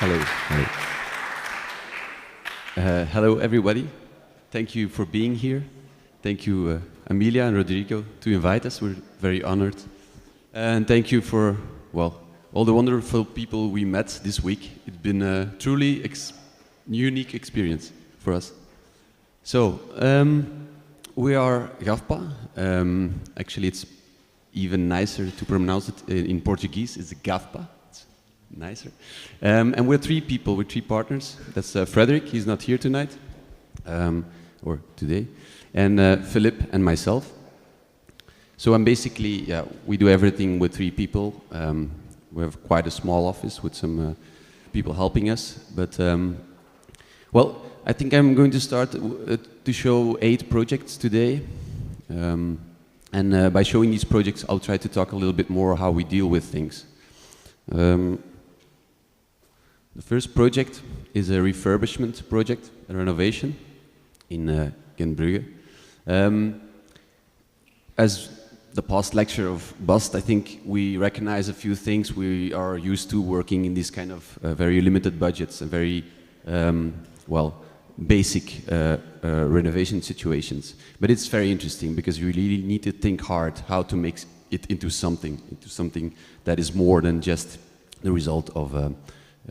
Hello. Hello. Hello, everybody. Thank you for being here. Thank you, Amelia and Rodrigo, to invite us. We're very honored. And thank you for, well, all the wonderful people we met this week. It's been a truly unique experience for us. So, we are GAFPA. Actually, it's even nicer to pronounce it in Portuguese. It's GAFPA. It's nicer. And we're three people, we're three partners. That's Frederick, he's not here tonight, or today, and Philip and myself. So I'm basically, yeah, we do everything with three people. We have quite a small office with some people helping us, but well, I think I'm going to start to show 8 projects today. And by showing these projects, I'll try to talk a little bit more how we deal with things. The first project is a refurbishment project, a renovation in Canberra. As the past lecture of BAST, I think we recognize a few things. We are used to working in these kind of very limited budgets and very, well, basic renovation situations. But it's very interesting because you really need to think hard how to make it into something that is more than just the result of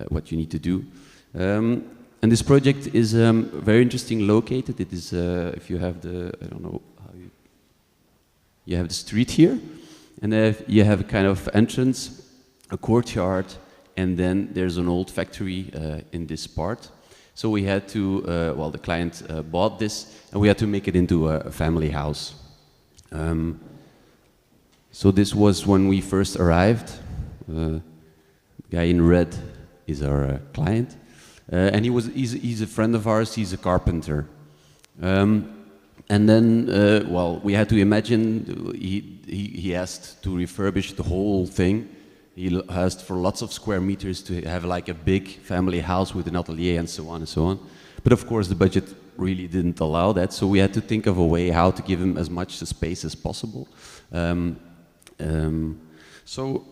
what you need to do. And this project is very interesting located. It is, if you have the, I don't know how you have the street here, and you have a kind of entrance, a courtyard, and then there's an old factory in this part. So we had to, well, the client bought this, and we had to make it into a family house. So this was when we first arrived. The guy in red is our client, and he's a friend of ours. He's a carpenter. And then, well, we had to imagine he asked to refurbish the whole thing. He asked for lots of square meters to have like a big family house with an atelier and so on and so on. But of course the budget really didn't allow that, so we had to think of a way how to give him as much space as possible. So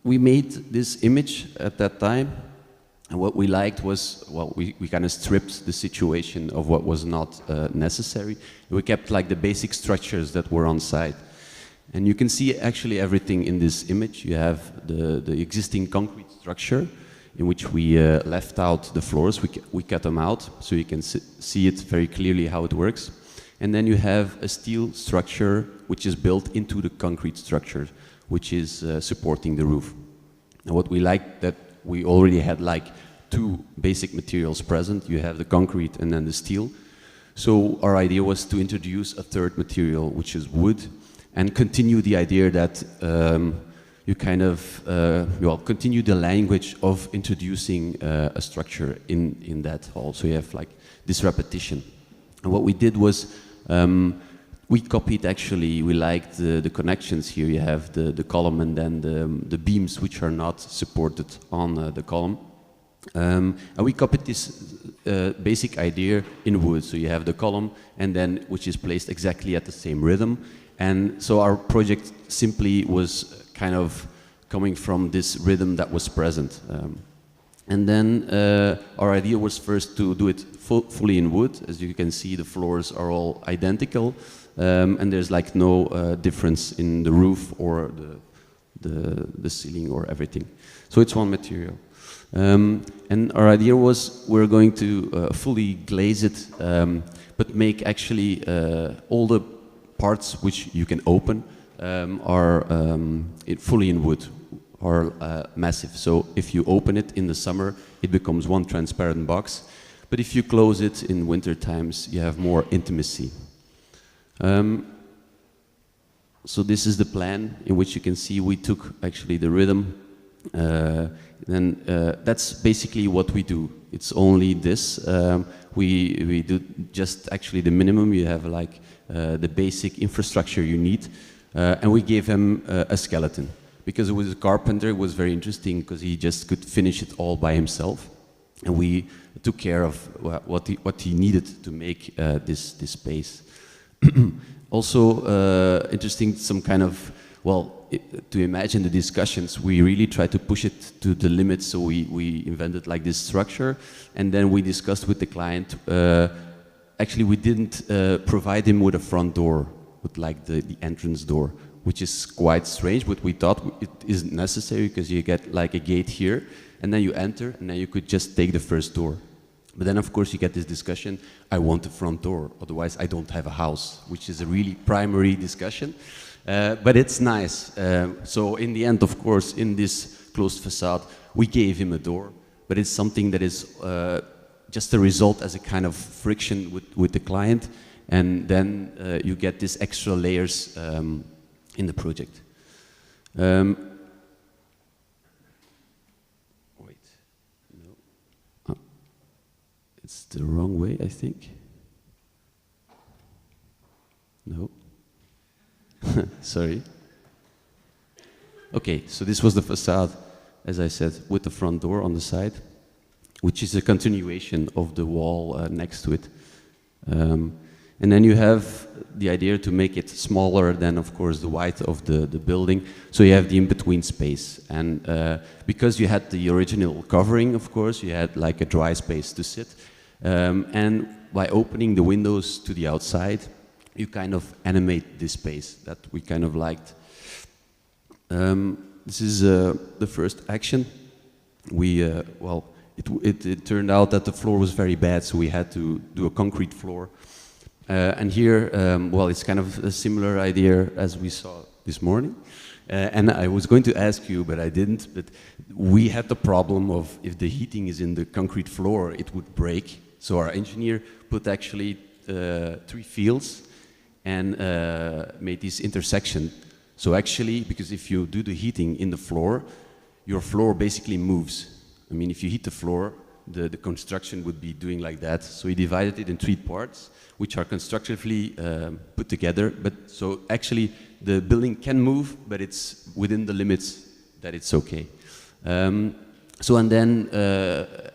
we made this image at that time, and what we liked was, well, we kind of stripped the situation of what was not necessary. We kept like the basic structures that were on site. And you can see actually everything in this image. You have the existing concrete structure in which we left out the floors. We cut them out so you can see it very clearly how it works. And then you have a steel structure which is built into the concrete structure, which is supporting the roof. And what we liked that we already had like 2 basic materials present. You have the concrete and then the steel. So our idea was to introduce a third material, which is wood, and continue the idea that you kind of, well, continue the language of introducing a structure in that hall. So you have like this repetition. And what we did was, we copied actually, we liked the connections here. You have the column and then the beams which are not supported on the column. And we copied this basic idea in wood. So you have the column and then which is placed exactly at the same rhythm. And so our project simply was kind of coming from this rhythm that was present. And then our idea was first to do it fully in wood. As you can see, the floors are all identical, and there's like no difference in the roof or the ceiling or everything. So it's one material. And our idea was we're going to fully glaze it, but make actually all the parts which you can open are fully in wood, are massive. So if you open it in the summer, it becomes one transparent box. But if you close it in winter times, you have more intimacy. So this is the plan in which you can see we took actually the rhythm. And that's basically what we do. It's only this. We do just actually the minimum. You have like the basic infrastructure you need, and we gave him a skeleton because it was a carpenter. It was very interesting because he just could finish it all by himself, and we took care of what he needed to make this space. Also interesting, some kind of, well, to imagine the discussions, we really tried to push it to the limit. So we invented like this structure, and then we discussed with the client. Actually, we didn't provide him with a front door, with like the entrance door, which is quite strange, but we thought it isn't necessary because you get like a gate here, and then you enter, and then you could just take the first door. But then, of course, you get this discussion, I want the front door, otherwise I don't have a house, which is a really primary discussion. But it's nice. So in the end, of course, in this closed facade, we gave him a door, but it's something that is just a result as a kind of friction with the client, and then you get these extra layers in the project. It's the wrong way, I think. No. Sorry. Okay, so this was the facade, as I said, with the front door on the side, which is a continuation of the wall next to it. And then you have the idea to make it smaller than, of course, the height of the building. So you have the in-between space. And because you had the original covering, of course, you had like a dry space to sit. And by opening the windows to the outside, you kind of animate this space that we kind of liked. This is the first action. We, well, it turned out that the floor was very bad, so we had to do a concrete floor. And here, well, it's kind of a similar idea as we saw this morning. And I was going to ask you, but I didn't. But we had the problem of if the heating is in the concrete floor, it would break. So our engineer put actually 3 fields and made this intersection. So actually, because if you do the heating in the floor, your floor basically moves. I mean, if you heat the floor, the construction would be doing like that. So he divided it in 3 parts, which are constructively put together. But so actually, the building can move, but it's within the limits that it's okay. So and then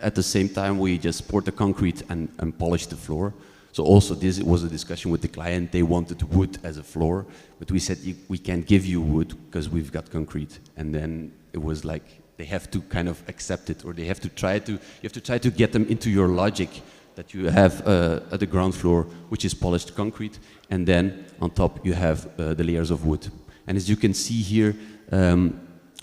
at the same time, we just poured the concrete and polished the floor. So also this was a discussion with the client. They wanted wood as a floor, but we said we can't give you wood because we've got concrete. And then it was like they have to kind of accept it, or they have to try to, you have to try to get them into your logic that you have at the ground floor, which is polished concrete, and then on top you have the layers of wood. And as you can see here,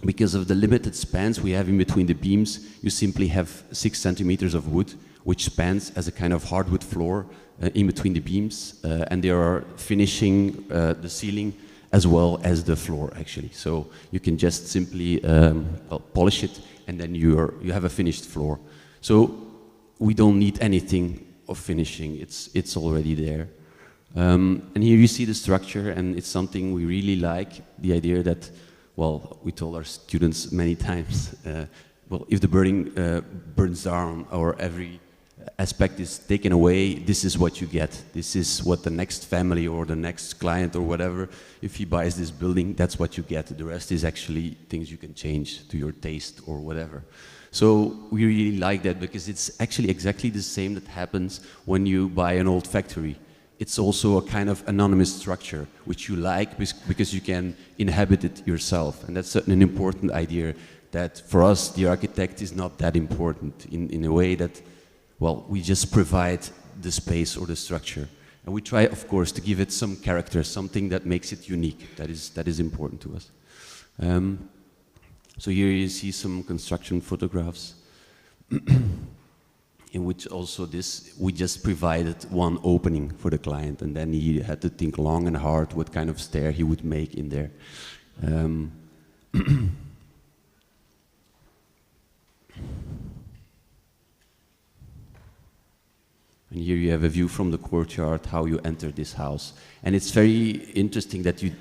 because of the limited spans we have in between the beams, you simply have 6 centimeters of wood, which spans as a kind of hardwood floor in between the beams, and they are finishing the ceiling as well as the floor, actually. So you can just simply well, polish it, and then you have a finished floor. So we don't need anything of finishing, it's already there. And here you see the structure, and it's something we really like, the idea that, well, we told our students many times, well, if the building burns down or every aspect is taken away, this is what you get. This is what the next family or the next client or whatever, if he buys this building, that's what you get. The rest is actually things you can change to your taste or whatever. So we really like that because it's actually exactly the same that happens when you buy an old factory. It's also a kind of anonymous structure, which you like because you can inhabit it yourself. And that's an important idea that for us, the architect is not that important in a way that, well, we just provide the space or the structure. And we try, of course, to give it some character, something that makes it unique. That is important to us. So here you see some construction photographs in which also we just provided one opening for the client, and then he had to think long and hard what kind of stair he would make in there. And here you have a view from the courtyard, how you enter this house. And it's very interesting that you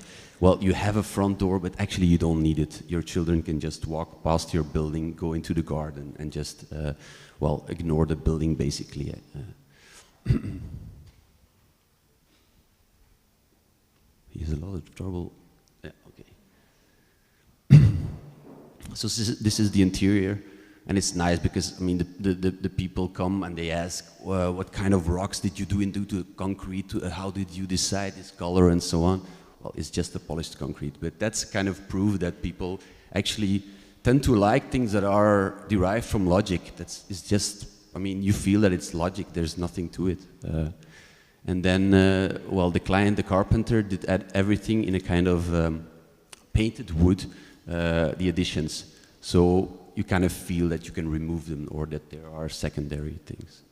have a front door, but actually you don't need it. Your children can just walk past your building, go into the garden, and just, well, ignore the building, basically. He has a lot of trouble. Yeah, okay. So this is the interior. And it's nice because, I mean, the people come and they ask, what kind of rocks did you do into the concrete? How did you decide this color and so on? well, it's just a polished concrete. But that's kind of proof that people actually tend to like things that are derived from logic. It's just, I mean, you feel that it's logic, there's nothing to it. And then, well, the client, the carpenter, did add everything in a kind of painted wood, the additions. So you kind of feel that you can remove them or that there are secondary things.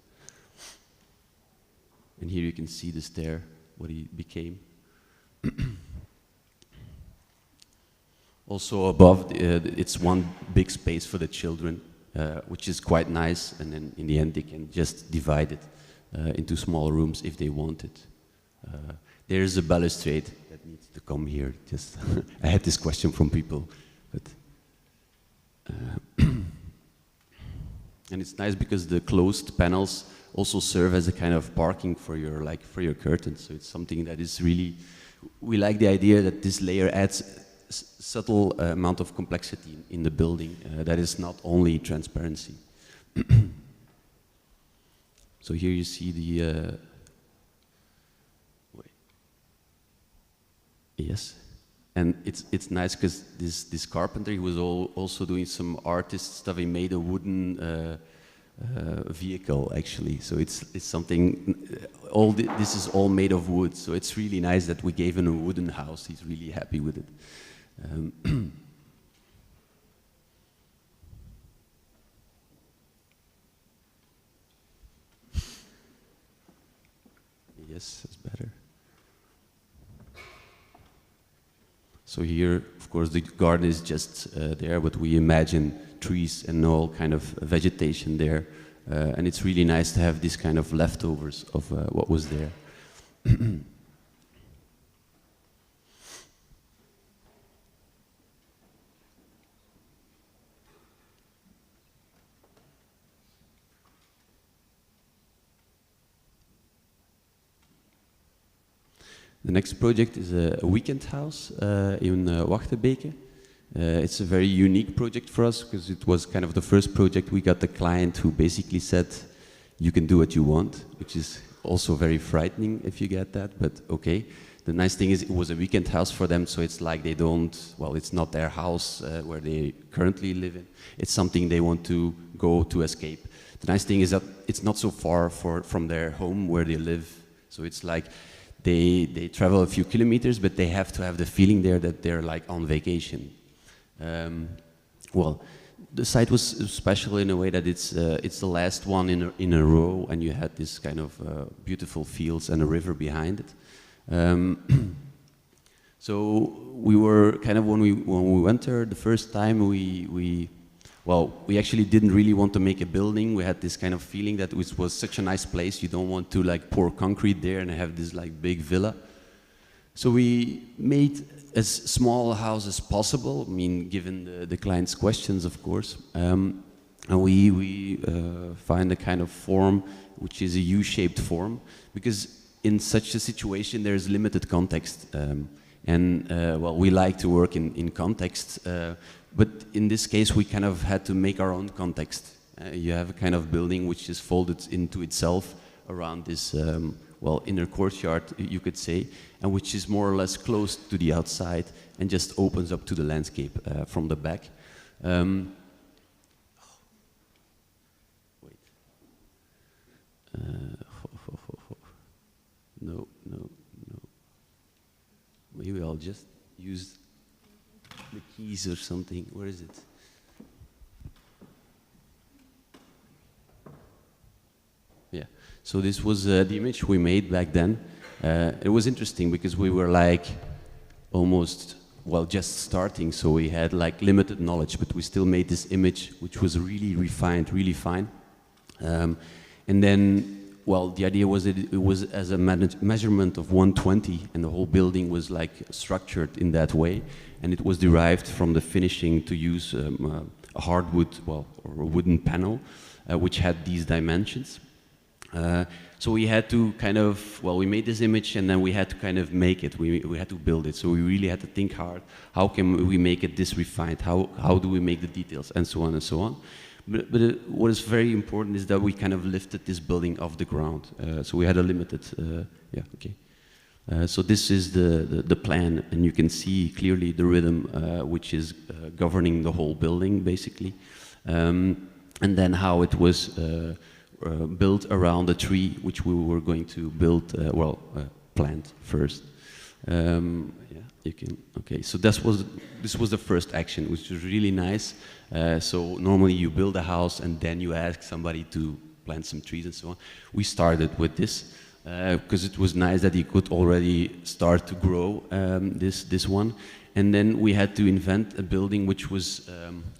And here you can see the stair, what it became. Also above, it's one big space for the children, which is quite nice. And then in the end, they can just divide it into small rooms if they want it. There's a balustrade that needs to come here. Just I had this question from people, but and it's nice because the closed panels also serve as a kind of parking for your curtains. So it's something that is really, we like the idea that this layer adds subtle amount of complexity in the building that is not only transparency. So here you see the yes, and it's nice because this carpenter, he was also doing some artist stuff. He made a wooden vehicle actually. So it's something. This is all made of wood. So it's really nice that we gave him a wooden house. He's really happy with it. Yes, that's better. So here, of course, the garden is just there, but we imagine trees and all kind of vegetation there. And it's really nice to have this kind of leftovers of what was there. The next project is a weekend house in Wachtebeke. It's a very unique project for us because it was kind of the first project we got the client who basically said, you can do what you want, which is also very frightening if you get that, but okay. The nice thing is it was a weekend house for them, so it's like they don't, well, it's not their house where they currently live in. It's something they want to go to escape. The nice thing is that it's not so far from their home where they live, so it's like they travel a few kilometers, but they have to have the feeling there that they're like on vacation. Well, the site was special in a way that it's the last one in a row, and you had this kind of beautiful fields and a river behind it. So we were kind of when we went there the first time, we actually didn't really want to make a building. We had this kind of feeling that it was such a nice place. You don't want to like pour concrete there and have this like big villa. So we made as small a house as possible. I mean, given the client's questions, of course. And we find a kind of form which is a U-shaped form, because in such a situation there's limited context. Well, we like to work in context. But in this case, we kind of had to make our own context. You have a kind of building which is folded into itself around this, well, inner courtyard, you could say, and which is more or less close to the outside and just opens up to the landscape from the back. Wait. No. Maybe I'll just use the keys or something. Where is it? Yeah. So this was the image we made back then. It was interesting because we were like almost, well, just starting. So we had like limited knowledge, but we still made this image, which was really refined, really fine. And then, well, the idea was that it was as a measurement of 120, and the whole building was like structured in that way. And it was derived from the finishing to use a hardwood, well, or a wooden panel, which had these dimensions. So we had to kind of, well, we made this image and then we had to kind of make it. We had to build it. So we really had to think hard. How can we make it this refined? How do we make the details? And so on and so on. But what is very important is that we kind of lifted this building off the ground. So we had a limited, yeah, okay. So this is the plan, and you can see clearly the rhythm which is governing the whole building, basically. And then how it was built around a tree, which we were going to build, plant first. Yeah, you can. Okay, so this was the first action, which was really nice. So normally you build a house and then you ask somebody to plant some trees and so on. We started with this because it was nice that he could already start to grow this one. And then we had to invent a building which was,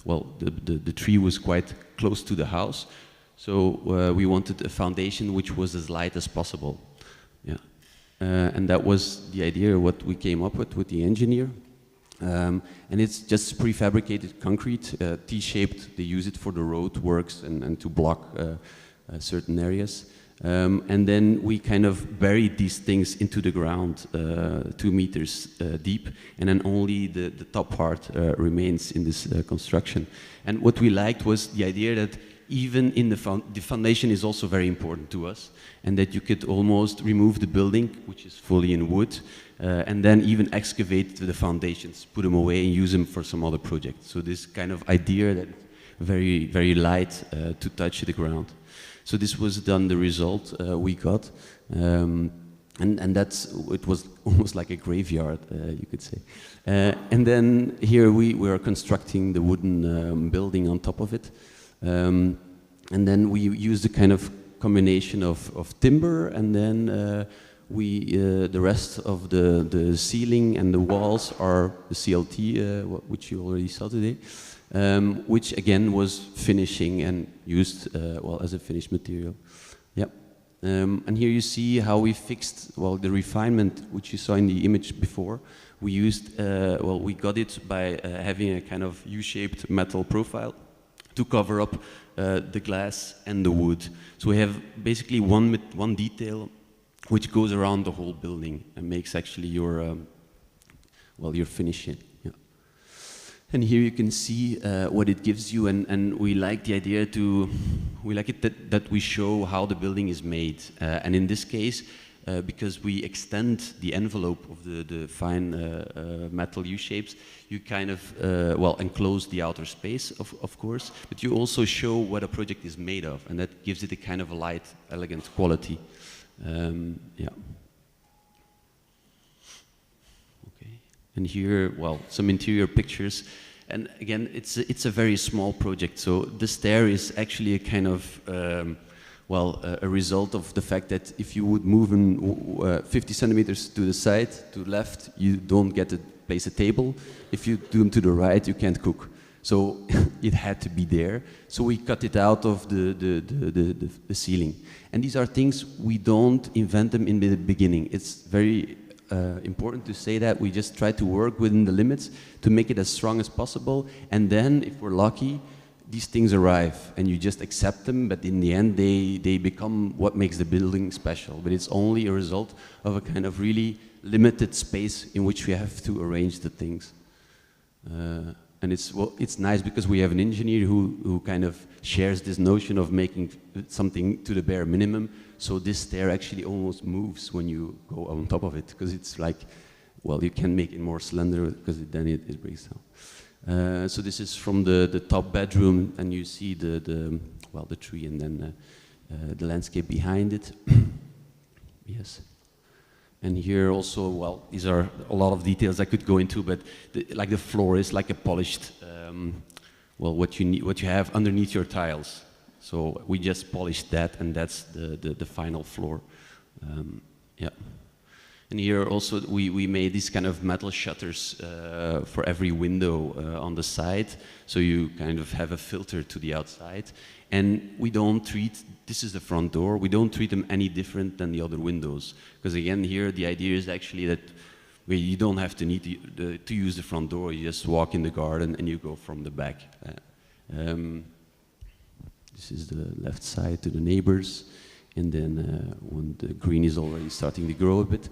the tree was quite close to the house. So we wanted a foundation which was as light as possible. Yeah. And that was the idea, what we came up with the engineer. And it's just prefabricated concrete, T-shaped. They use it for the road works and to block certain areas. And then we kind of buried these things into the ground, 2 meters deep, and then only the top part remains in this construction. And what we liked was the idea that even in the foundation is also very important to us, and that you could almost remove the building, which is fully in wood, and then even excavate the foundations, put them away and use them for some other project. So this kind of idea that very, very light to touch the ground. So this was done, the result we got, and it was almost like a graveyard, you could say. And then here we were constructing the wooden building on top of it, and then we used a kind of combination of timber, and then the rest of the ceiling and the walls are the CLT, which you already saw today. Which again was finishing and used as a finished material. Yep. And here you see how we fixed the refinement, which you saw in the image before. We used we got it by having a kind of U-shaped metal profile to cover up the glass and the wood. So we have basically one detail which goes around the whole building and makes actually your finishing. And here you can see what it gives you, and we like the idea that we show how the building is made. And in this case, because we extend the envelope of the fine metal U-shapes, you kind of, enclose the outer space, of course, but you also show what a project is made of, and that gives it a kind of a light, elegant quality. Yeah. And here, some interior pictures. And again, it's a very small project. So the stair is actually a kind of, a result of the fact that if you would move in 50 centimeters to the side, to the left, you don't get to place a table. If you do them to the right, you can't cook. So it had to be there. So we cut it out of the ceiling. And these are things we don't invent them in the beginning. It's very important to say that we just try to work within the limits to make it as strong as possible, and then if we're lucky, these things arrive and you just accept them, but in the end they become what makes the building special. But it's only a result of a kind of really limited space in which we have to arrange the things. And it's nice because we have an engineer who kind of shares this notion of making something to the bare minimum. So this stair actually almost moves when you go on top of it, because it's like, you can make it more slender because then it breaks down. So this is from the top bedroom, and you see the tree and then the landscape behind it. Yes. And here also, these are a lot of details I could go into, but the floor is like a polished, what you have underneath your tiles. So we just polished that, and that's the final floor. Yeah. And here also we made these kind of metal shutters for every window on the side, so you kind of have a filter to the outside. And we don't treat, this is the front door, we don't treat them any different than the other windows. Because again, here the idea is actually that you don't have to need to use the front door, you just walk in the garden and you go from the back. This is the left side to the neighbors, and then when the green is already starting to grow a bit.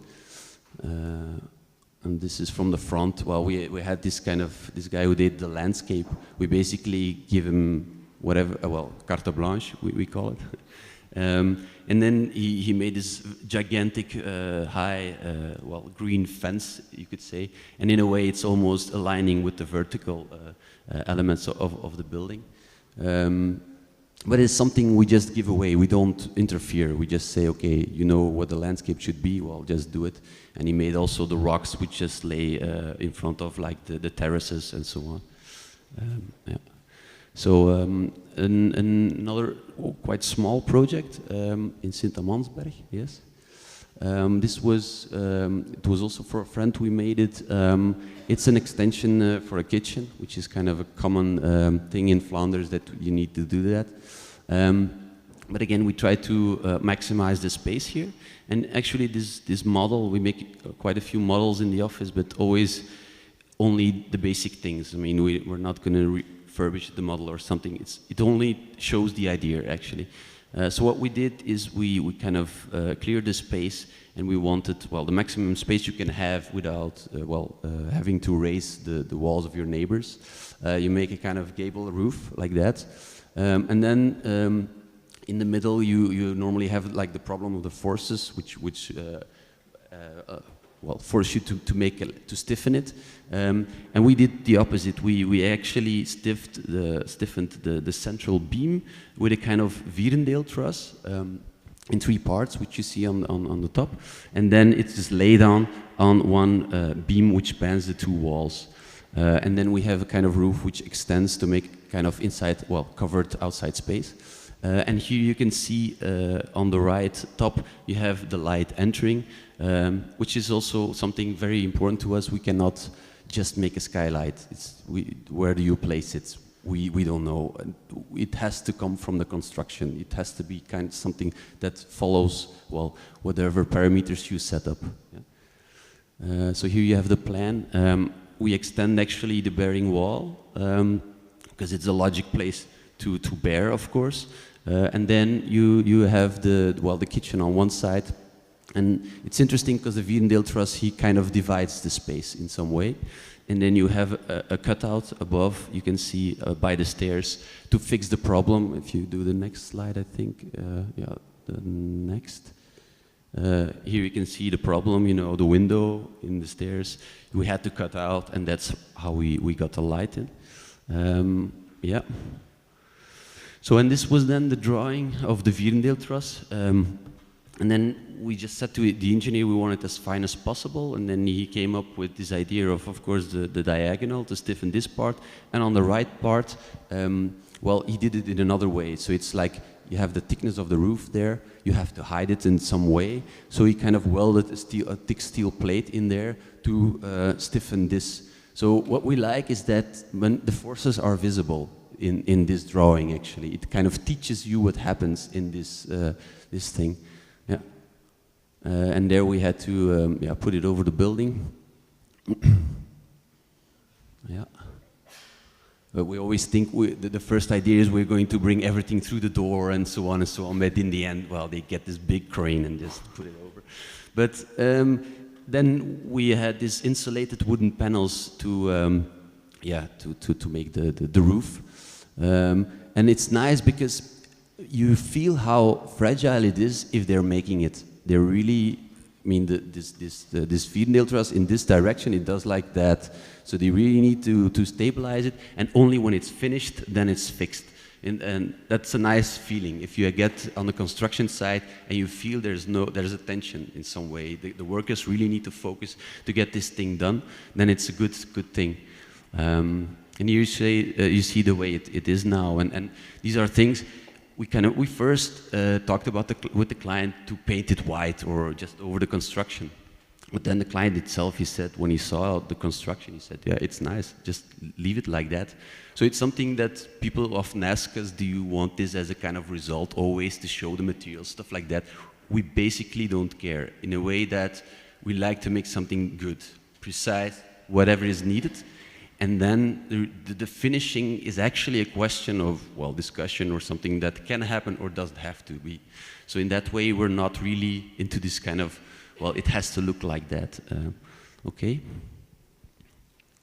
And this is from the front. We had this guy who did the landscape. We basically give him whatever, carte blanche, we call it. And then he made this gigantic, high, well, green fence, you could say. And in a way, it's almost aligning with the vertical elements of the building. But it's something we just give away. We don't interfere. We just say, okay, you know what the landscape should be, well, just do it. And he made also the rocks which just lay in front of like the terraces and so on. Yeah. So another quite small project in Sint-Amansberg, yes. This was, it was also for a friend we made it. It's an extension for a kitchen, which is kind of a common thing in Flanders that you need to do that. But again, we try to maximize the space here. And actually this model, we make quite a few models in the office, but always only the basic things. I mean, we're not going to refurbish the model or something. It only shows the idea, actually. So what we did is we kind of cleared the space, and we wanted, well, the maximum space you can have without, having to raise the walls of your neighbors. You make a kind of gable roof like that. And then in the middle, you normally have like the problem of the forces, which force you to stiffen it. And we did the opposite. We actually stiffened the central beam with a kind of Vierendeel truss in 3 parts, which you see on the top. And then it's just laid on one beam which spans the 2 walls. And then we have a kind of roof which extends to make kind of covered outside space. And here you can see on the right top, you have the light entering, which is also something very important to us. We cannot just make a skylight. Where do you place it? We don't know. It has to come from the construction. It has to be kind of something that follows, well, whatever parameters you set up. Yeah. So here you have the plan. We extend actually the bearing wall, because it's a logic place to bear, of course. And then you have the kitchen on one side. And it's interesting because the Vierendeel truss, he kind of divides the space in some way. And then you have a cutout above, you can see by the stairs, to fix the problem. If you do the next slide, I think, yeah, the next. Here you can see the problem, you know, the window in the stairs. We had to cut out, and that's how we got the light in. Yeah. So, and this was then the drawing of the Vierendeel truss. And then we just said to the engineer we want it as fine as possible, and then he came up with this idea of course, the diagonal to stiffen this part, and on the right part, well, he did it in another way. So it's like you have the thickness of the roof there, you have to hide it in some way. So he kind of welded a thick steel plate in there to stiffen this. So what we like is that when the forces are visible in this drawing, actually, it kind of teaches you what happens in this thing. Yeah. And there we had to put it over the building. Yeah. But we always think the first idea is we're going to bring everything through the door and so on and so on. But in the end, well, they get this big crane and just put it over. But then we had these insulated wooden panels to make the roof. And it's nice because you feel how fragile it is if they're making it. They're really, I mean, this Vierendeel truss in this direction, it does like that. So they really need to stabilize it, and only when it's finished, then it's fixed. And that's a nice feeling. If you get on the construction site and you feel there's a tension in some way, the workers really need to focus to get this thing done, then it's a good thing. And here you see the way it is now, and these are things. We first talked about with the client to paint it white or just over the construction. But then the client itself, he said, when he saw the construction, he said, yeah, it's nice, just leave it like that. So it's something that people often ask us, do you want this as a kind of result always to show the materials, stuff like that? We basically don't care, in a way that we like to make something good, precise, whatever is needed. And then the finishing is actually a question of, well, discussion or something that can happen or doesn't have to be. So in that way, we're not really into this kind of, well, it has to look like that. Okay.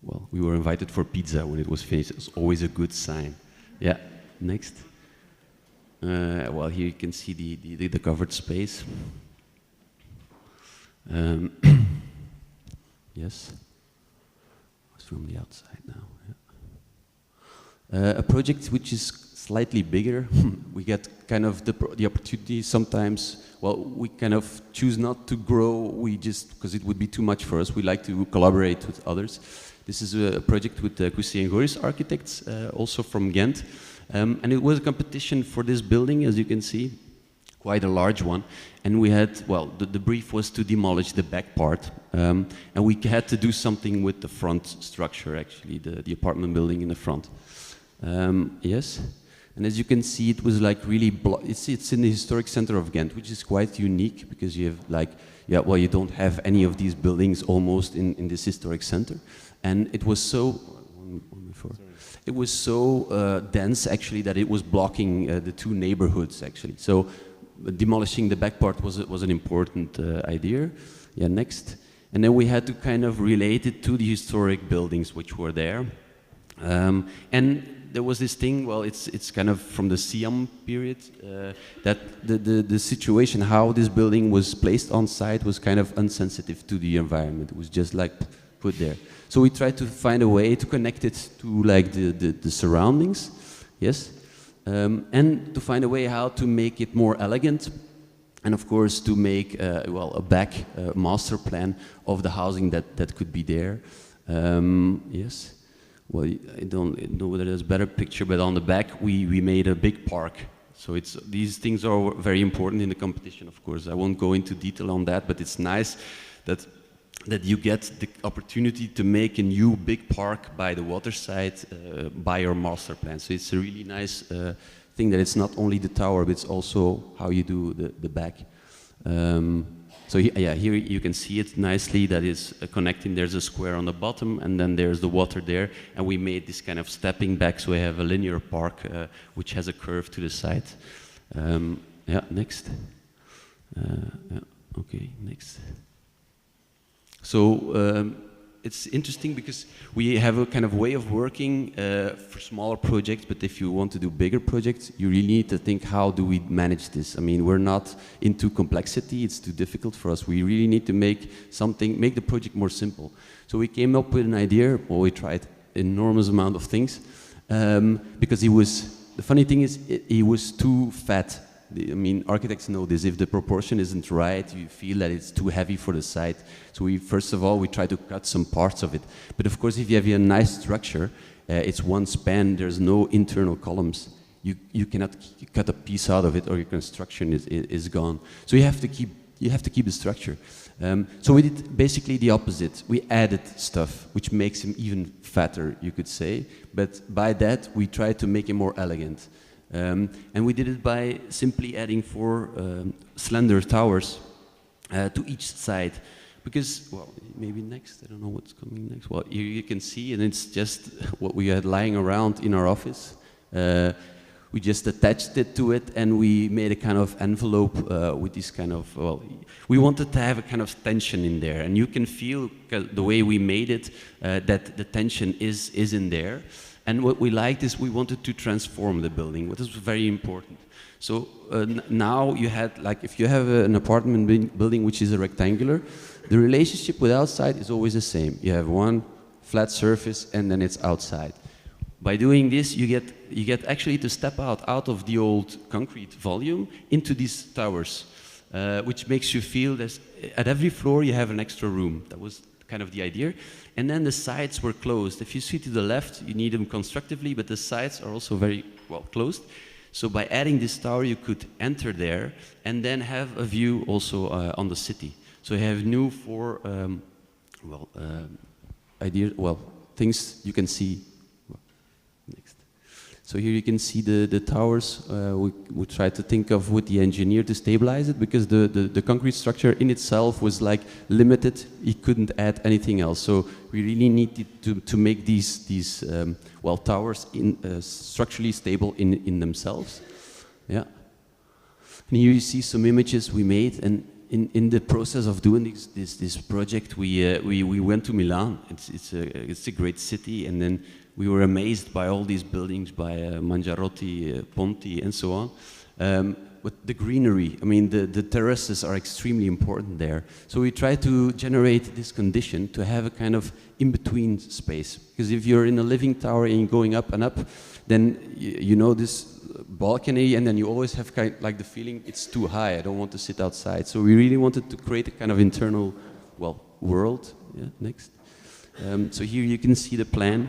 Well, we were invited for pizza when it was finished. It was always a good sign. Yeah, next. Well, here you can see the covered space. Yes, it's from the outside now. Yeah. A project which is slightly bigger. We get kind of the opportunity sometimes. Well, we kind of choose not to grow. We just, because it would be too much for us. We like to collaborate with others. This is a project with Cousy and Goris architects, also from Ghent. And it was a competition for this building, as you can see, quite a large one. And we had, well, the brief was to demolish the back part. And we had to do something with the front structure, actually, the apartment building in the front. Yes. And as you can see, it was like really, it's in the historic center of Ghent, which is quite unique because you have like, yeah, well, you don't have any of these buildings almost in this historic center. And it was so, it was so dense actually that it was blocking the two neighborhoods actually. So demolishing the back part was an important idea. Yeah, next. And then we had to kind of relate it to the historic buildings which were there. And there was this thing, well, it's kind of from the Siam period, that the situation, how this building was placed on site was kind of insensitive to the environment. It was just like put there. So we tried to find a way to connect it to like the surroundings, yes, and to find a way how to make it more elegant, and of course to make, well, a back master plan of the housing that could be there, yes. Well, I don't know whether there's a better picture, but on the back we made a big park. So these things are very important in the competition, of course. I won't go into detail on that, but it's nice that you get the opportunity to make a new big park by the waterside by your master plan. So it's a really nice thing that it's not only the tower, but it's also how you do the back. So yeah, here you can see it nicely that is connecting. There's a square on the bottom and then there's the water there. And we made this kind of stepping back so we have a linear park which has a curve to the side. Yeah, next. Yeah, okay, next. So it's interesting because we have a kind of way of working for smaller projects, but if you want to do bigger projects, you really need to think, how do we manage this? I mean, we're not into complexity, it's too difficult for us. We really need to make the project more simple. So we came up with an idea, well, we tried an enormous amount of things, because the funny thing is, he was too fat. I mean, architects know this. If the proportion isn't right, you feel that it's too heavy for the site. So first of all, we try to cut some parts of it. But of course, if you have a nice structure, it's one span, there's no internal columns. You cannot cut a piece out of it or your construction is gone. So you have to keep the structure. So we did basically the opposite. We added stuff, which makes him even fatter, you could say. But by that, we tried to make him more elegant. And we did it by simply adding 4 slender towers to each side. Because, well, maybe next, I don't know what's coming next. Well, here you can see, and it's just what we had lying around in our office. We just attached it to it, and we made a kind of envelope with this kind of, well, we wanted to have a kind of tension in there. And you can feel the way we made it, that the tension is in there. And what we liked is we wanted to transform the building, which is very important. So now you had, like, if you have an apartment building which is a rectangular, the relationship with outside is always the same. You have one flat surface and then it's outside. By doing this, you get actually to step out of the old concrete volume into these towers, which makes you feel that at every floor you have an extra room. That was kind of the idea. And then the sides were closed. If you see to the left, you need them constructively, but the sides are also very well closed. So by adding this tower, you could enter there and then have a view also on the city. So you have new 4 things you can see. Next. So here you can see the towers. We tried to think of with the engineer to stabilize it, because the concrete structure in itself was like limited. He couldn't add anything else. So we really needed to make these towers structurally stable in themselves. Yeah. And here you see some images we made, and in the process of doing this project, we went to Milan. It's a great city, and then we were amazed by all these buildings by Mangiarotti, Ponti, and so on. But the greenery, I mean, the terraces are extremely important there. So we try to generate this condition to have a kind of in-between space. Because if you're in a living tower and you're going up and up, then you know this balcony, and then you always have kind of like the feeling it's too high, I don't want to sit outside. So we really wanted to create a kind of internal, well, world. Yeah, next. So here you can see the plan,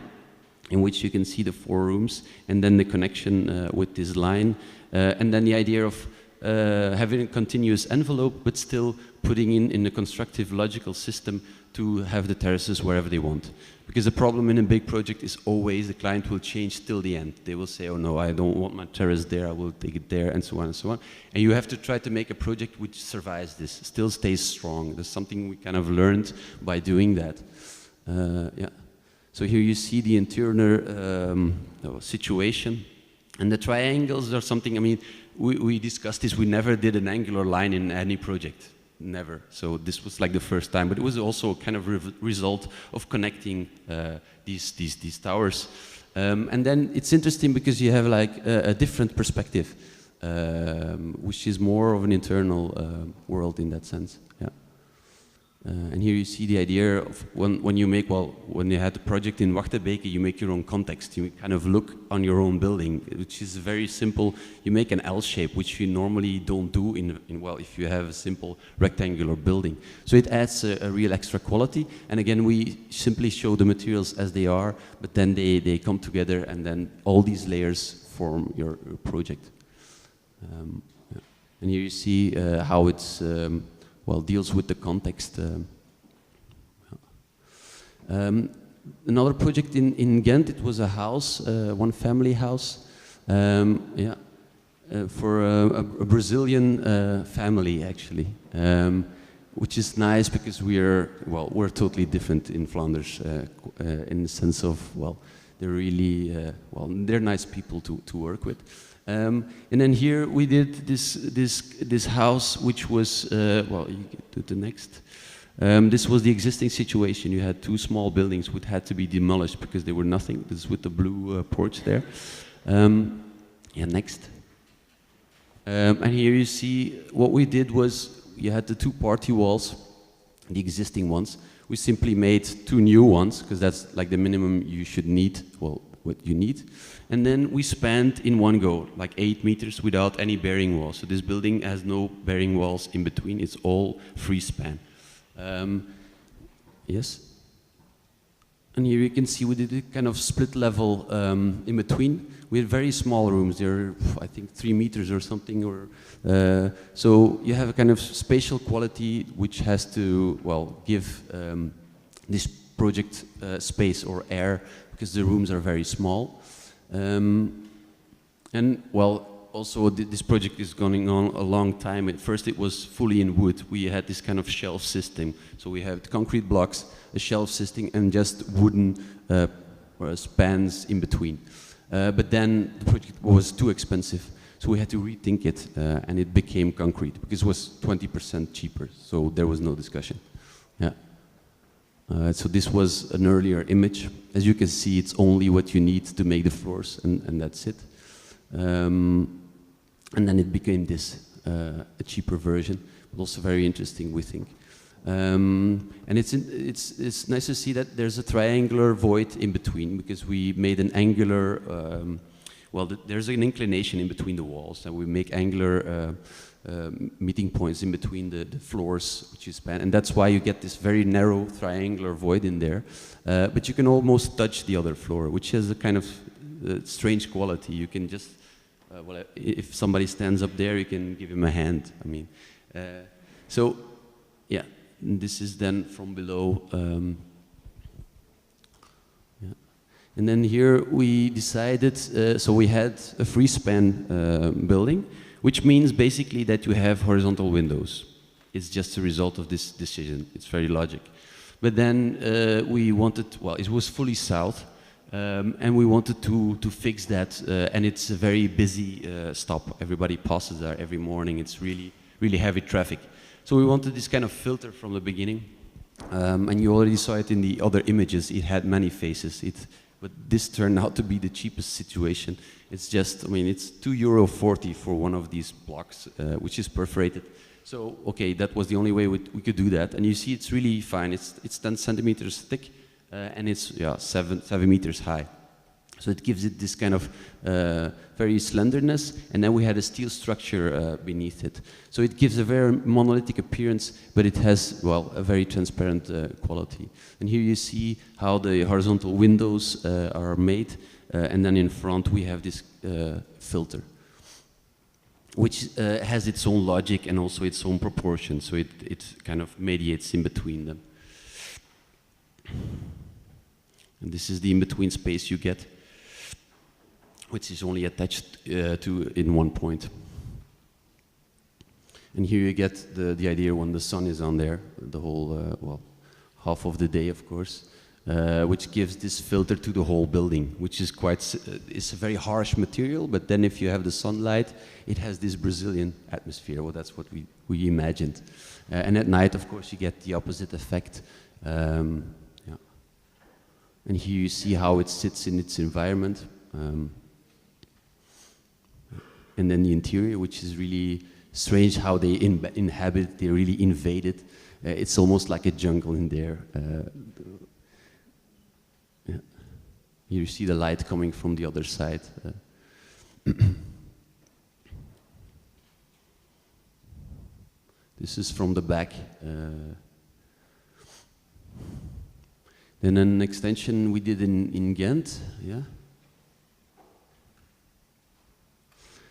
in which you can see the 4 rooms, and then the connection with this line, and then the idea of having a continuous envelope, but still putting in a constructive logical system to have the terraces wherever they want. Because the problem in a big project is always the client will change till the end. They will say, oh no, I don't want my terrace there, I will take it there, and so on and so on. And you have to try to make a project which survives this, still stays strong. That's something we kind of learned by doing that. Yeah. So here you see the interior situation. And the triangles are something, I mean, we discussed this, we never did an angular line in any project, never. So this was like the first time, but it was also kind of result of connecting these towers. And then it's interesting because you have like a different perspective, which is more of an internal world in that sense. Yeah. And here you see the idea of when you make, well, when you had the project in Wachtebeke, you make your own context. You kind of look on your own building, which is very simple. You make an L shape, which you normally don't do well, if you have a simple rectangular building. So it adds a real extra quality. And again, we simply show the materials as they are, but then they come together, and then all these layers form your project. Yeah. And here you see how it's well, deals with the context. Another project in Ghent, it was a house, one family house, yeah, for a Brazilian family actually, which is nice because we're totally different in Flanders in the sense of, well, they're really, they're nice people to work with. And then here we did this house, which was well, you get to the next. This was the existing situation. You had 2 small buildings which had to be demolished because they were nothing. This is with the blue porch there. Yeah, next. And here you see what we did was you had the 2 party walls, the existing ones. We simply made 2 new ones because that's like the minimum you should need. Well, what you need. And then we spanned in one go, like 8 meters without any bearing walls. So this building has no bearing walls in between, it's all free span. Yes? And here you can see we did a kind of split level in between. We had very small rooms, they're I think 3 meters or something. So you have a kind of spatial quality which has to, well, give this project space or air, because the rooms are very small. And well, also this project is going on a long time. At first it was fully in wood. We had this kind of shelf system. So we have concrete blocks, a shelf system, and just wooden spans in between. But then the project was too expensive. So we had to rethink it, and it became concrete because it was 20% cheaper. So there was no discussion. Yeah. So this was an earlier image. As you can see, it's only what you need to make the floors, and that's it. And then it became this, a cheaper version, but also very interesting, we think. And it's nice to see that there's a triangular void in between, because we made an angular, there's an inclination in between the walls, and we make angular meeting points in between the floors which you span, and that's why you get this very narrow triangular void in there. But you can almost touch the other floor, which has a kind of strange quality. You can just, if somebody stands up there, you can give him a hand. I mean, so yeah, this is then from below. Yeah. And then here we decided, so we had a free span building, which means basically that you have horizontal windows. It's just a result of this decision. It's very logic. But then we wanted, well, it was fully south, and we wanted to fix that, and it's a very busy stop. Everybody passes there every morning. It's really, really heavy traffic. So we wanted this kind of filter from the beginning, and you already saw it in the other images. It had many faces. It but this turned out to be the cheapest situation. It's just, I mean, it's €2.40 for one of these blocks, which is perforated. So, okay, that was the only way we could do that. And you see it's really fine. It's 10 centimeters thick, and it's 7 meters high. So it gives it this kind of very slenderness, and then we had a steel structure beneath it. So it gives a very monolithic appearance, but it has, well, a very transparent quality. And here you see how the horizontal windows are made, and then in front we have this filter, which has its own logic and also its own proportion, so it kind of mediates in between them. And this is the in-between space you get, which is only attached to in one point. And here you get the idea when the sun is on there, the whole, well, half of the day, of course, which gives this filter to the whole building, which is quite, it's a very harsh material, but then if you have the sunlight, it has this Brazilian atmosphere. Well, that's what we imagined. And at night, of course, you get the opposite effect. Yeah. And here you see how it sits in its environment. And then the interior, which is really strange how they inhabit, they really invade it. It's almost like a jungle in there. Yeah. Here you see the light coming from the other side. This is from the back. Then an extension we did in Ghent, yeah.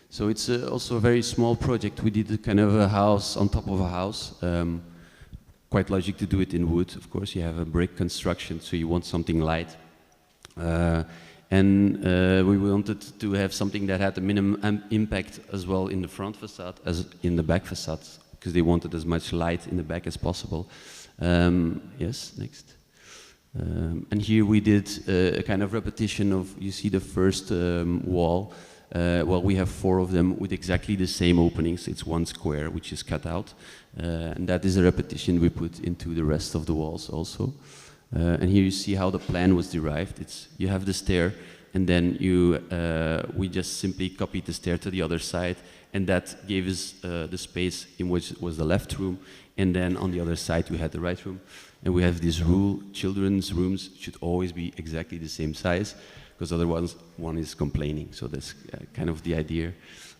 So it's also a very small project. We did a kind of a house on top of a house. Quite logic to do it in wood, of course. You have a brick construction, so you want something light. And we wanted to have something that had a minimum impact as well in the front facade as in the back facade, because they wanted as much light in the back as possible. Yes, next. And here we did a kind of repetition of, you see the first wall. Well, we have 4 of them with exactly the same openings. It's one square which is cut out, and that is a repetition we put into the rest of the walls also. And here you see how the plan was derived. It's, you have the stair, and then we just simply copied the stair to the other side, and that gave us the space in which was the left room, and then on the other side we had the right room. And we have this rule: children's rooms should always be exactly the same size, because otherwise one is complaining. So that's kind of the idea.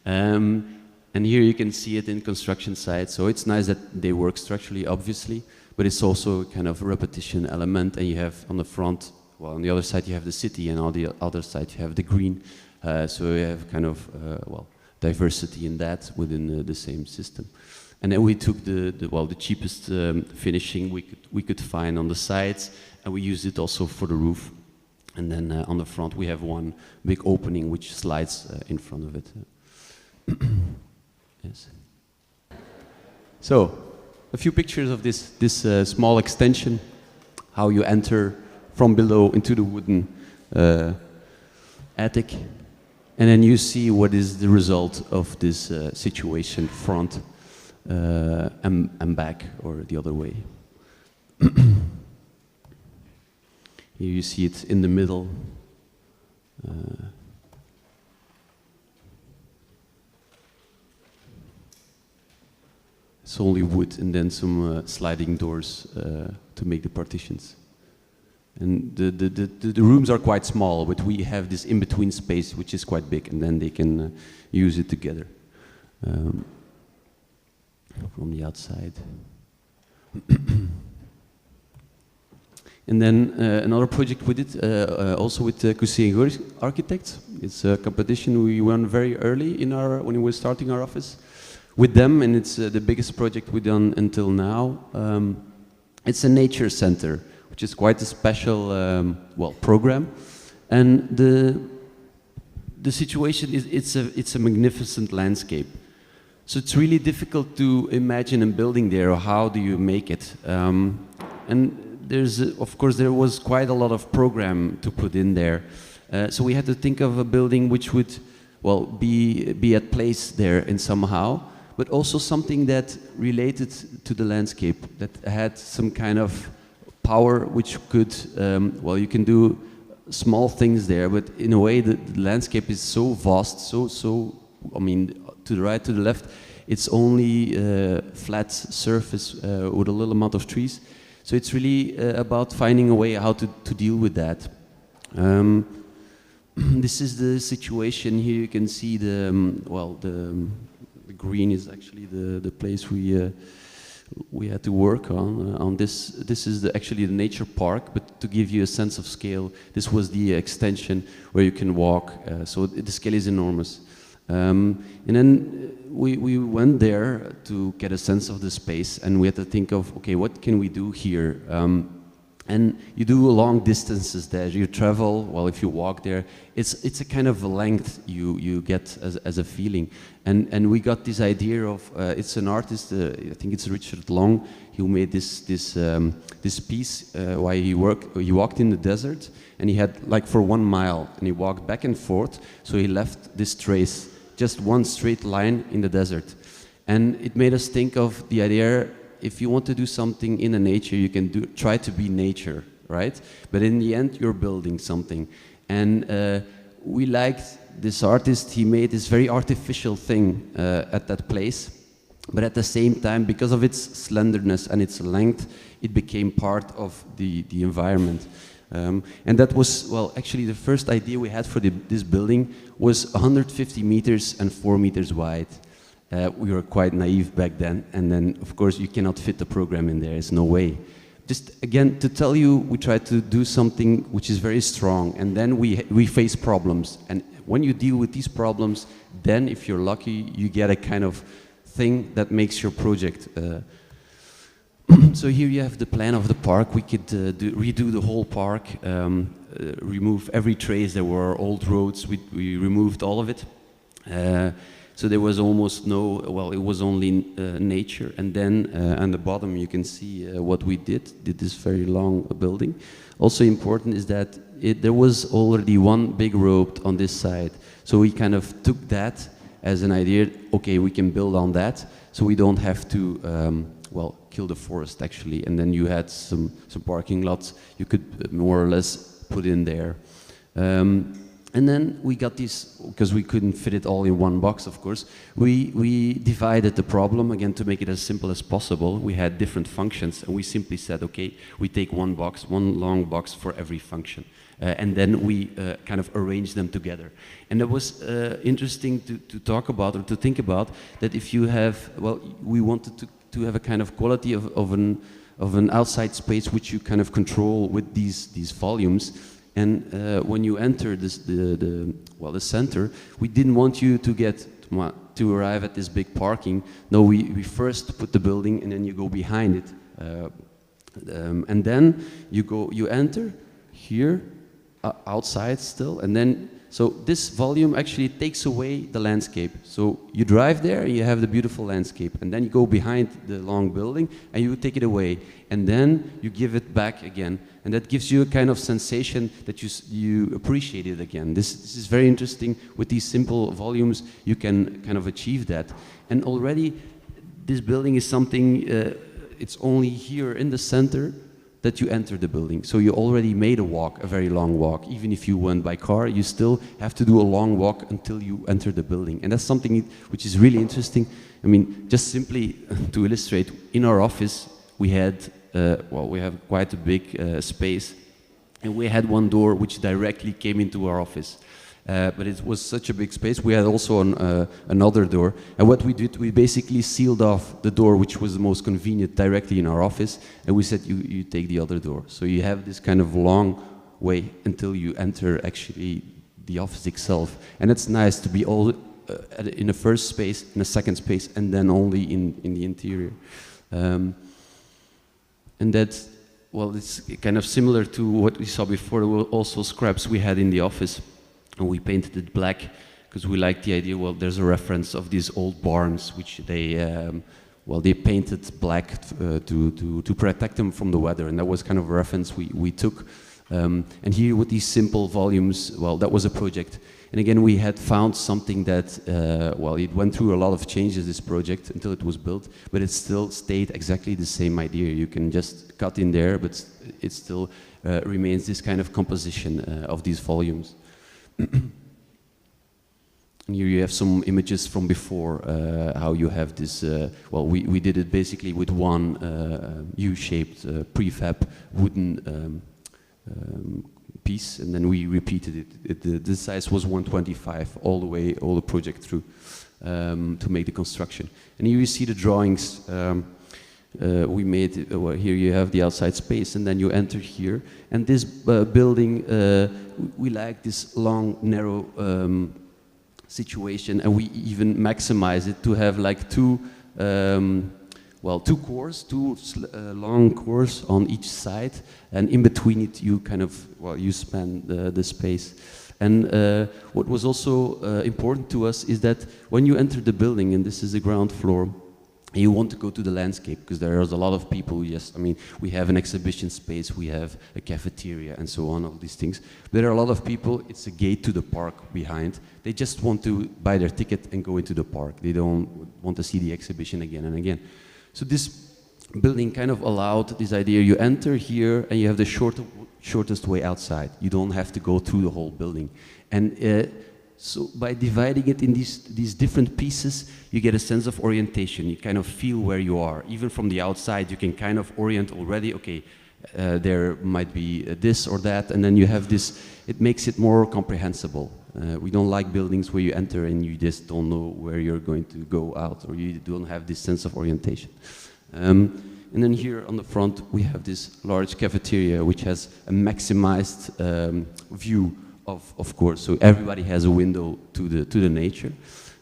And here you can see it in construction sites. So it's nice that they work structurally, obviously, but it's also kind of a repetition element. And you have on the front, well, on the other side you have the city, and on the other side you have the green. So you have kind of, well, diversity in that within the same system. And then we took the cheapest finishing we could find on the sides, and we used it also for the roof. And then on the front we have one big opening which slides in front of it. Yes. So, a few pictures of this small extension, how you enter from below into the wooden attic, and then you see what is the result of this situation, front and back, or the other way. Here you see it in the middle. It's only wood and then some sliding doors to make the partitions. And the rooms are quite small, but we have this in-between space which is quite big, and then they can use it together from the outside. And then another project we did, also with Celsing Architects. It's a competition we won very early in when we were starting our office with them, and it's the biggest project we've done until now. It's a nature center, which is quite a special, well, program. And the situation is, it's a magnificent landscape. So it's really difficult to imagine a building there, or how do you make it? And of course, there was quite a lot of program to put in there. So we had to think of a building which would, well, be at place there in somehow, but also something that related to the landscape, that had some kind of power which could, well, you can do small things there, but in a way the landscape is so vast, I mean, to the right, to the left, it's only flat surface with a little amount of trees. So it's really about finding a way how to deal with that. This is the situation here. You can see the, the green is actually the place we had to work on this. This is actually the nature park, but to give you a sense of scale, this was the extension where you can walk. So the scale is enormous. And then we went there to get a sense of the space, and we had to think of, okay, what can we do here? And you do long distances there. You travel, well, if you walk there, it's a kind of a length you get as a feeling. And we got this idea of, it's an artist, I think it's Richard Long, who made this piece while he walked in the desert, and he had like for 1 mile, and he walked back and forth, so he left this trace, just one straight line in the desert. And it made us think of the idea, if you want to do something in the nature, you can try to be nature, right? But in the end, you're building something. And we liked this artist. He made this very artificial thing at that place. But at the same time, because of its slenderness and its length, it became part of the environment. And that was, well, actually the first idea we had for this building was 150 meters and 4 meters wide. We were quite naive back then, and then of course you cannot fit the program in there, there's no way. Just again, to tell you, we tried to do something which is very strong, and then we face problems. And when you deal with these problems, then if you're lucky, you get a kind of thing that makes your project. So here you have the plan of the park. We could redo the whole park, remove every trace. There were old roads, we removed all of it. So there was almost no, well, it was only nature. And then on the bottom you can see what we did this very long building. Also important is that there was already one big road on this side. So we kind of took that as an idea, okay, we can build on that, so we don't have to, well, kill the forest actually. And then you had some parking lots you could more or less put in there. And then we got this, because we couldn't fit it all in one box, of course, we divided the problem, again, to make it as simple as possible. We had different functions, and we simply said, okay, we take one box, one long box for every function. And then we kind of arrange them together. And it was interesting to talk about, or to think about, that if you have, well, we wanted to have a kind of quality of an outside space which you kind of control with these volumes. And when you enter the center, we didn't want you to arrive at this big parking. No, we first put the building, and then you go behind it, and then you enter here outside still, and then so this volume actually takes away the landscape. So you drive there, and you have the beautiful landscape, and then you go behind the long building, and you take it away, and then you give it back again. And that gives you a kind of sensation that you appreciate it again. This is very interesting. With these simple volumes, you can kind of achieve that. And already, this building is something, it's only here in the center that you enter the building. So you already made a walk, a very long walk. Even if you went by car, you still have to do a long walk until you enter the building. And that's something which is really interesting. I mean, just simply to illustrate, in our office, we had well, we have quite a big space, and we had one door which directly came into our office. But it was such a big space. We had also another door, and what we did, we basically sealed off the door which was the most convenient directly in our office, and we said, you take the other door. So you have this kind of long way until you enter actually the office itself. And it's nice to be all in the first space, in the second space, and then only in the interior. And that's, well, it's kind of similar to what we saw before. There were also scraps we had in the office, and we painted it black because we liked the idea. Well, there's a reference of these old barns which they painted black to protect them from the weather, and that was kind of a reference we took. And here with these simple volumes, well, that was a project. And again, we had found something that, well, it went through a lot of changes, this project, until it was built, but it still stayed exactly the same idea. You can just cut in there, but it's still remains this kind of composition of these volumes. And here you have some images from before, how you have this, well, we did it basically with one U-shaped prefab wooden piece, and then we repeated it. The size was 125 all the way, all the project through, to make the construction. And here you see the drawings we made. Well, here you have the outside space, and then you enter here. And this building, we like this long, narrow situation, and we even maximize it to have like two cores, long cores on each side, and in between it you kind of, well, you span the space. And what was also important to us is that when you enter the building, and this is the ground floor, you want to go to the landscape, because there is a lot of people. Yes, I mean, we have an exhibition space, we have a cafeteria and so on, all these things. There are a lot of people, it's a gate to the park behind. They just want to buy their ticket and go into the park. They don't want to see the exhibition again and again. So this building kind of allowed this idea, you enter here and you have the shortest way outside. You don't have to go through the whole building. And so by dividing it in these different pieces, you get a sense of orientation. You kind of feel where you are. Even from the outside, you can kind of orient already. Okay, there might be this or that, and then you have this. It makes it more comprehensible. We don't like buildings where you enter and you just don't know where you're going to go out, or you don't have this sense of orientation. And then here on the front, we have this large cafeteria, which has a maximized view of course, so everybody has a window to the nature,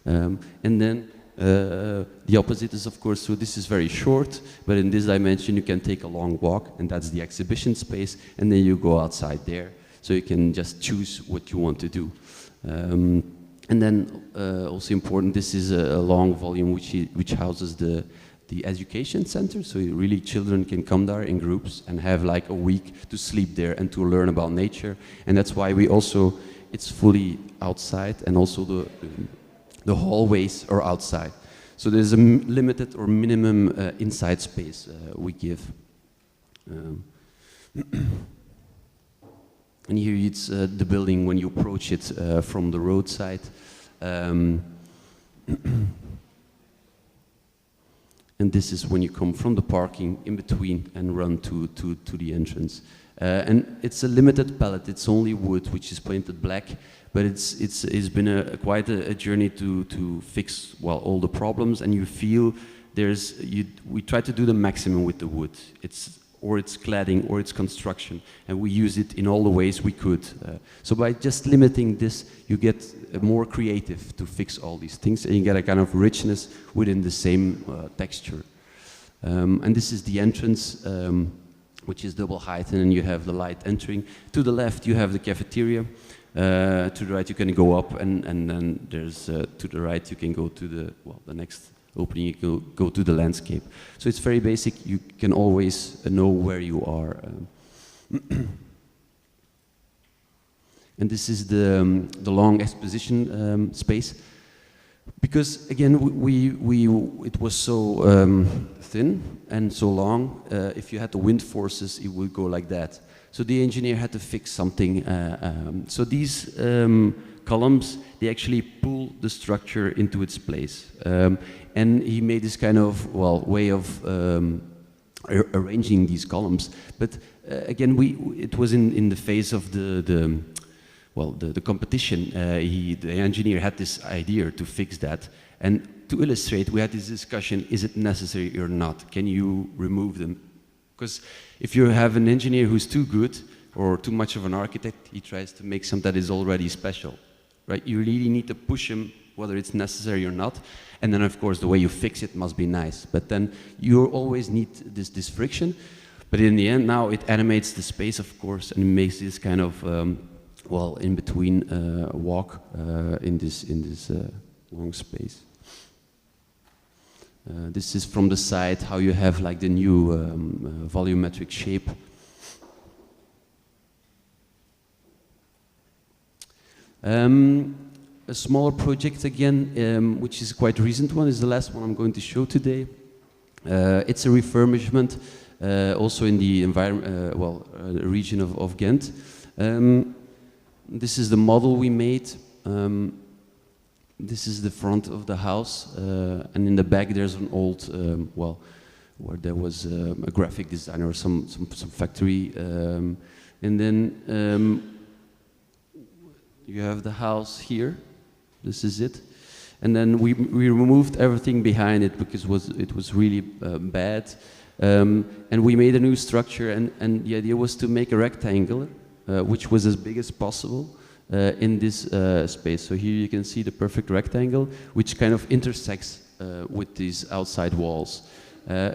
and then the opposite is, of course, so this is very short, but in this dimension you can take a long walk, and that's the exhibition space, and then you go outside there, so you can just choose what you want to do. And then also important, this is a long volume which houses the education center, so really children can come there in groups and have like a week to sleep there and to learn about nature. And that's why we also, it's fully outside, and also the hallways are outside. So there's a limited or minimum inside space we give. And here it's the building when you approach it from the roadside. And this is when you come from the parking in between and run to the entrance. And it's a limited palette. It's only wood, which is painted black, but it's been quite a journey to fix, well, all the problems. And you feel we try to do the maximum with the wood. It's cladding or it's construction, and we use it in all the ways we could. So by just limiting this, you get more creative to fix all these things, and you get a kind of richness within the same texture. And this is the entrance, which is double height, and then you have the light entering. To the left, you have the cafeteria. To the right, you can go up, and then there's to the right, you can go to the next opening, you go to the landscape. So it's very basic. You can always know where you are. And this is the long exposition space, because again it was so thin and so long. If you had the wind forces, it would go like that. So the engineer had to fix something. So these columns, they actually pull the structure into its place. And he made this kind of, well, way of arranging these columns. But again, it was in the phase of the competition. The engineer had this idea to fix that. And to illustrate, we had this discussion, is it necessary or not? Can you remove them? Because if you have an engineer who's too good or too much of an architect, he tries to make something that is already special, right? You really need to push him whether it's necessary or not. And then, of course, the way you fix it must be nice. But then you always need this friction. But in the end, now it animates the space, of course, and it makes this kind of, in between walk in this long space. This is from the side how you have like the new volumetric shape. A smaller project again, which is quite a recent one, is the last one I'm going to show today. It's a refurbishment also in the region of Ghent. This is the model we made. This is the front of the house, and in the back there's an old, where there was a graphic designer or some factory, and then you have the house here. This is it, and then we removed everything behind it because it was really bad, and we made a new structure, and the idea was to make a rectangle, which was as big as possible. In this space. So here you can see the perfect rectangle, which kind of intersects with these outside walls.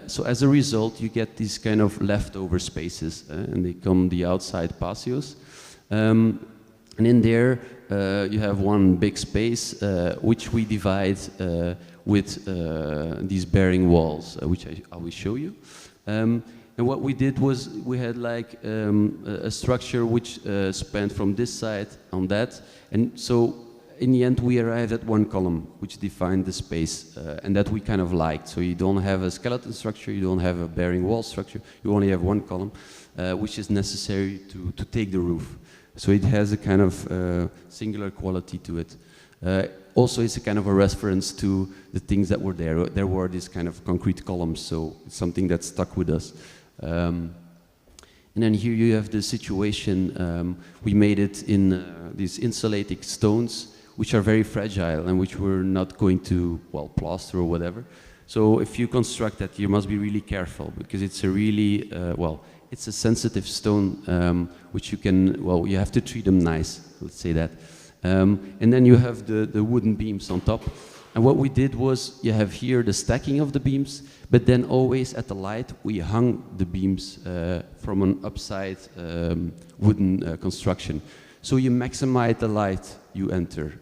So as a result, you get these kind of leftover spaces, and they come the outside patios. And in there, you have one big space, which we divide with these bearing walls, which I will show you. And what we did was we had like a structure which spanned from this side on that, and so in the end we arrived at one column which defined the space, and that we kind of liked. So you don't have a skeleton structure, you don't have a bearing wall structure, you only have one column, which is necessary to take the roof. So it has a kind of singular quality to it. Also, it's a kind of a reference to the things that were there. There were these kind of concrete columns, so it's something that stuck with us. And then here you have the situation, we made it in these insulating stones, which are very fragile and which we're not going to, plaster or whatever. So if you construct that, you must be really careful, because it's a really, it's a sensitive stone, which you can, you have to treat them nice, let's say that. And then you have the wooden beams on top. And what we did was, you have here the stacking of the beams, but then always at the light, we hung the beams from an upside wooden construction. So you maximize the light you enter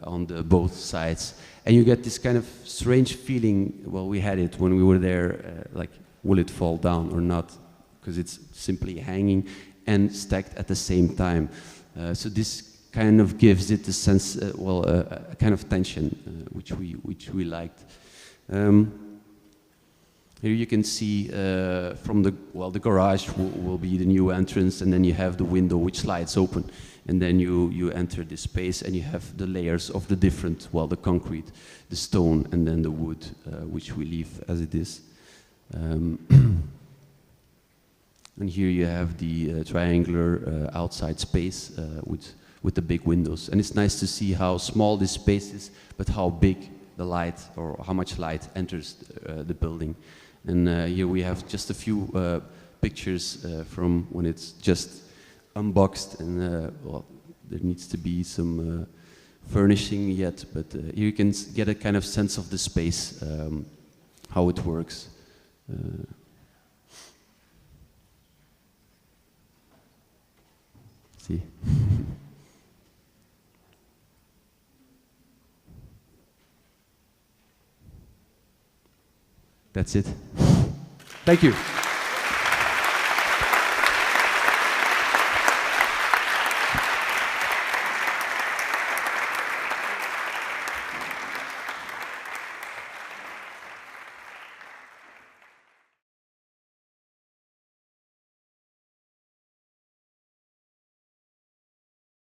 on both sides. And you get this kind of strange feeling, we had it when we were there, like, will it fall down or not? Because it's simply hanging and stacked at the same time. So this kind of gives it a sense, a kind of tension, which we liked. Here you can see from the garage will be the new entrance, and then you have the window which slides open, and then you enter this space, and you have the layers of the different, the concrete, the stone, and then the wood, which we leave as it is. And here you have the triangular outside space with the big windows. And it's nice to see how small this space is, but how big the light, or how much light enters the building. And here we have just a few pictures from when it's just unboxed, and there needs to be some furnishing yet, but here you can get a kind of sense of the space, how it works. See. That's it. Thank you.